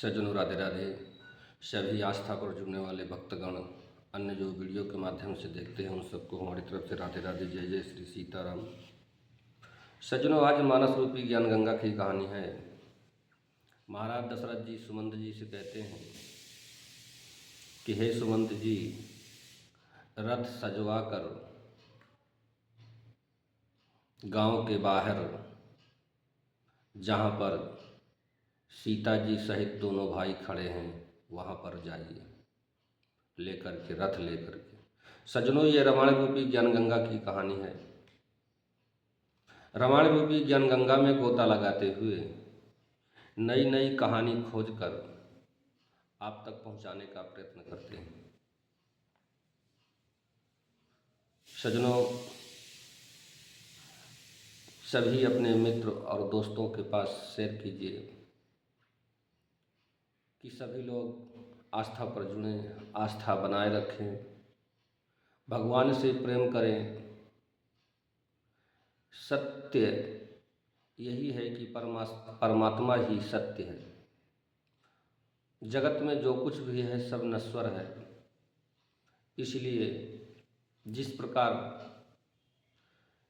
सज्जनों राधे राधे। सभी आस्था पर जुड़ने वाले भक्तगण अन्य जो वीडियो के माध्यम से देखते हैं उन सबको हमारी तरफ से राधे राधे, जय जय श्री सीताराम। सज्जनों, आज मानस रूपी ज्ञान गंगा की कहानी है। महाराज दशरथ जी सुमंत जी से कहते हैं कि हे सुमंत जी, रथ सजवा कर गांव के बाहर जहां पर सीता जी सहित दोनों भाई खड़े हैं वहां पर जाइए, लेकर के रथ लेकर के। सज्जनों, ये रामायण रूपी ज्ञान गंगा की कहानी है। रामायण रूपी ज्ञान गंगा में गोता लगाते हुए नई नई कहानी खोज कर आप तक पहुंचाने का प्रयत्न करते हैं। सज्जनों, सभी अपने मित्र और दोस्तों के पास शेयर कीजिए कि सभी लोग आस्था पर जुड़ें, आस्था बनाए रखें, भगवान से प्रेम करें। सत्य यही है कि परमात्मा ही सत्य है। जगत में जो कुछ भी है सब नश्वर है। इसलिए जिस प्रकार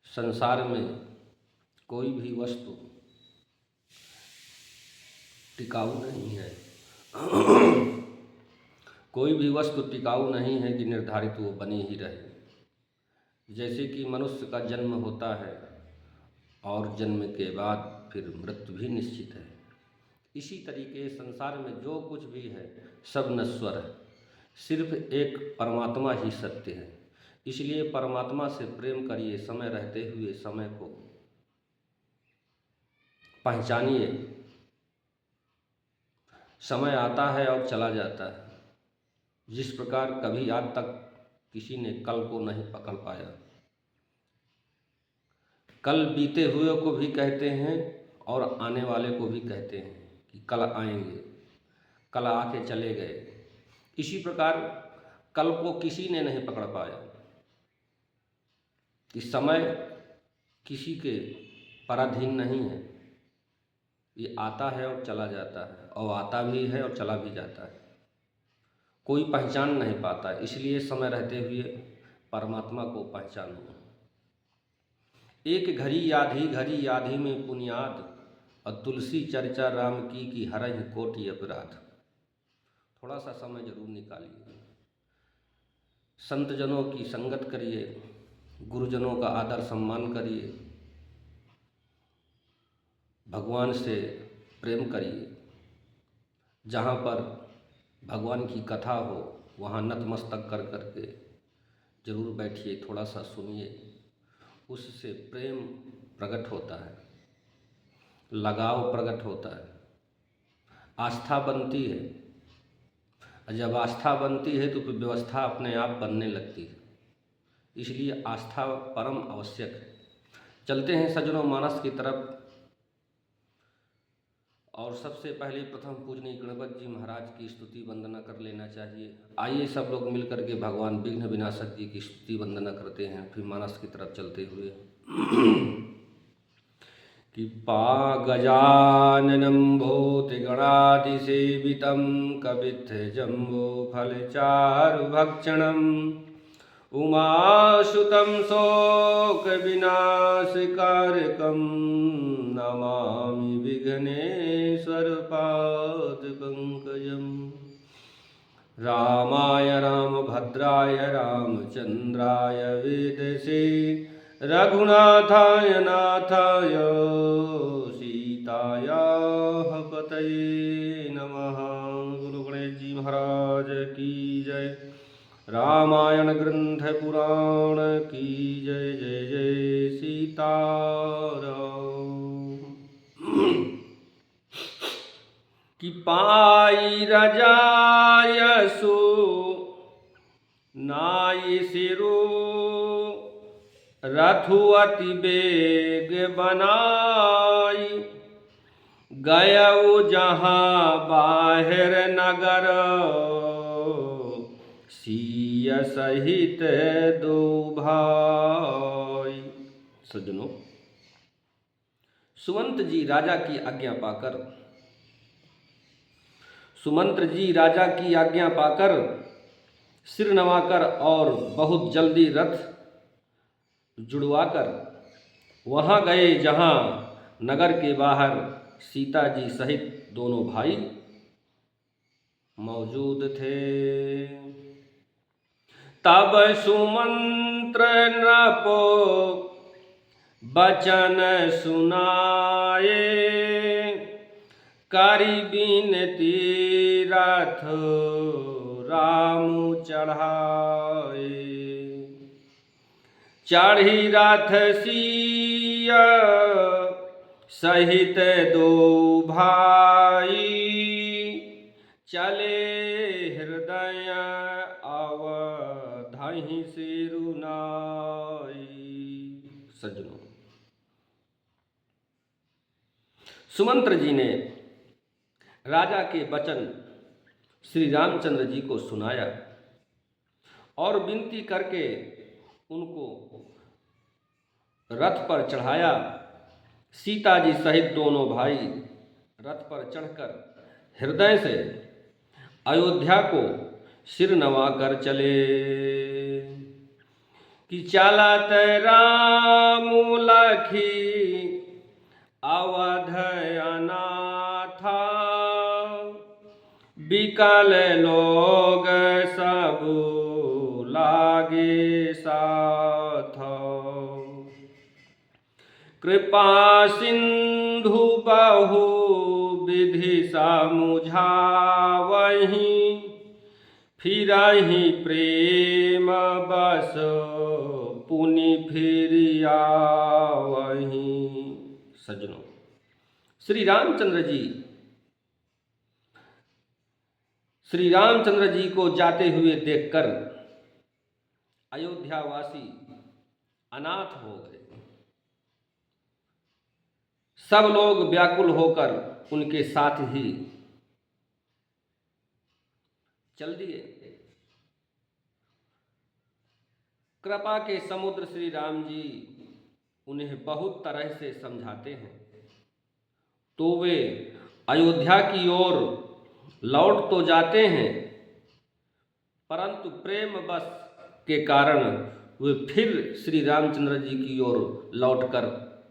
संसार में कोई भी वस्तु टिकाऊ नहीं है कोई भी वस्तु टिकाऊ नहीं है कि निर्धारित वो बनी ही रहे। जैसे कि मनुष्य का जन्म होता है और जन्म के बाद फिर मृत्यु भी निश्चित है, इसी तरीके संसार में जो कुछ भी है सब नश्वर है। सिर्फ एक परमात्मा ही सत्य है। इसलिए परमात्मा से प्रेम करिए, समय रहते हुए समय को पहचानिए। समय आता है और चला जाता है। जिस प्रकार कभी आज तक किसी ने कल को नहीं पकड़ पाया। कल बीते हुए को भी कहते हैं और आने वाले को भी कहते हैं कि कल आएंगे, कल आके चले गए। इसी प्रकार कल को किसी ने नहीं पकड़ पाया कि समय किसी के पराधीन नहीं है। ये आता है और चला जाता है, और आता भी है और चला भी जाता है, कोई पहचान नहीं पाता। इसलिए समय रहते हुए परमात्मा को पहचानो। एक घड़ी याधी में पुनियाद, और तुलसी चर्चा राम की हरहि कोटि अपराध। थोड़ा सा समय जरूर निकालिए, संत जनों की संगत करिए, गुरुजनों का आदर सम्मान करिए, भगवान से प्रेम करिए। जहाँ पर भगवान की कथा हो वहाँ नतमस्तक कर करके जरूर बैठिए, थोड़ा सा सुनिए। उससे प्रेम प्रकट होता है, लगाव प्रकट होता है, आस्था बनती है। जब आस्था बनती है तो फिर व्यवस्था अपने आप बनने लगती है। इसलिए आस्था परम आवश्यक है। चलते हैं सज्जनों मानस की तरफ। और सबसे पहले प्रथम पूजनीय गणपति जी महाराज की स्तुति वंदना कर लेना चाहिए। आइए सब लोग मिलकर के भगवान विघ्न विनाशक जी की स्तुति वंदना करते हैं, फिर मानस की तरफ चलते हुए। कि पा गजाननं भूतिगणातिसेवितं कपित्थजम्बो फलचारुभक्षणम् उमासुतं शोकविनाशकारकं नमामि विघ्नेश्वरपादपङ्कजम्। रामाय रामभद्राय रामचन्द्राय वेदसे रघुनाथाय नाथाय सीतायाः पतये नमः। गुरु गणेश जी महाराज की जय। रामायण ग्रंथ पुराण की जय। जय जय सीताराम। कि पाई रजायसु नाई सिरु रथु अति बेग बनाई, गयऊ जहाँ बाहिर नगर सिय सहित दो भाई। सज्जनों, सुमंत जी राजा की आज्ञा पाकर सुमंत्र जी राजा की आज्ञा पाकर सिर नवाकर और बहुत जल्दी रथ जुड़वाकर वहाँ गए जहाँ नगर के बाहर सीता जी सहित दोनों भाई मौजूद थे। तब सुमंत्र नृपो बचन सुनाए, करी बिनती रथ राम चढ़ाए। चढ़ी रथ सिया सहित दो भाई, चले हृदय अवधहि सिरुनाई। सज्जनों, सुमंत्र जी ने राजा के वचन श्री रामचंद्र जी को सुनाया और विनती करके उनको रथ पर चढ़ाया। सीता जी सहित दोनों भाई रथ पर चढ़कर हृदय से अयोध्या को सिर नवाकर चले। कि चलत राम लखी अवध अनाथा, बिकल लोग सब लागे साथ। कृपा सिंधु बहु विधि समुझावहि, फिरहि प्रेम बस पुनि फिरियावहि। सज्जनों, श्री रामचंद्र जी को जाते हुए देखकर अयोध्यावासी अनाथ हो गए। सब लोग व्याकुल होकर उनके साथ ही चल दिए। कृपा के समुद्र श्री राम जी उन्हें बहुत तरह से समझाते हैं, तो वे अयोध्या की ओर लौट तो जाते हैं, परंतु प्रेम बस के कारण वे फिर श्री रामचंद्र जी की ओर लौटकर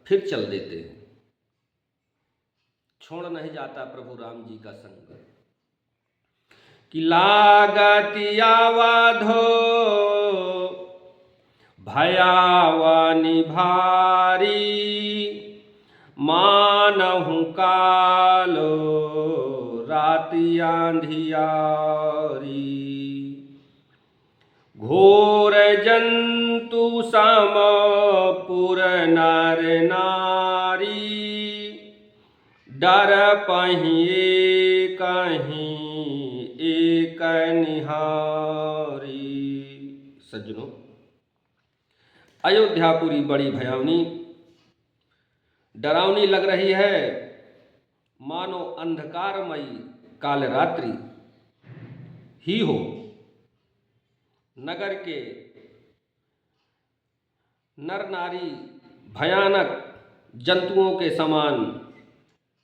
फिर चल देते हैं। छोड़ नहीं जाता प्रभु राम जी का संग। कि लागति अवधो भयावनि भारी, मानहु कालो राति अंधियारी। घोर जंतु सम पुर नर नारी, डर पहिए कहीं एक निहारी। सज्जनों, अयोध्यापुरी बड़ी भयावनी डरावनी लग रही है, मानो अंधकारमयी काल रात्रि ही हो। नगर के नर नारी भयानक जंतुओं के समान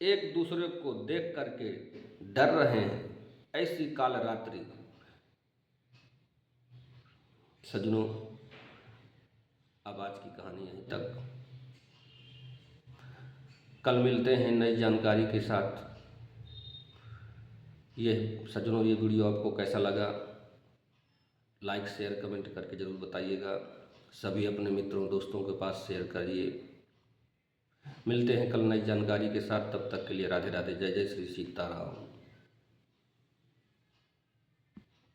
एक दूसरे को देख करके डर रहे हैं, ऐसी काल रात्रि। सज्जनों, अब आज की कहानी यहीं तक। कल मिलते हैं नई जानकारी के साथ। सज्जनों, ये वीडियो आपको कैसा लगा, लाइक शेयर कमेंट करके ज़रूर बताइएगा। सभी अपने मित्रों दोस्तों के पास शेयर करिए। मिलते हैं कल नई जानकारी के साथ। तब तक के लिए राधे राधे, जय जय श्री सीताराम।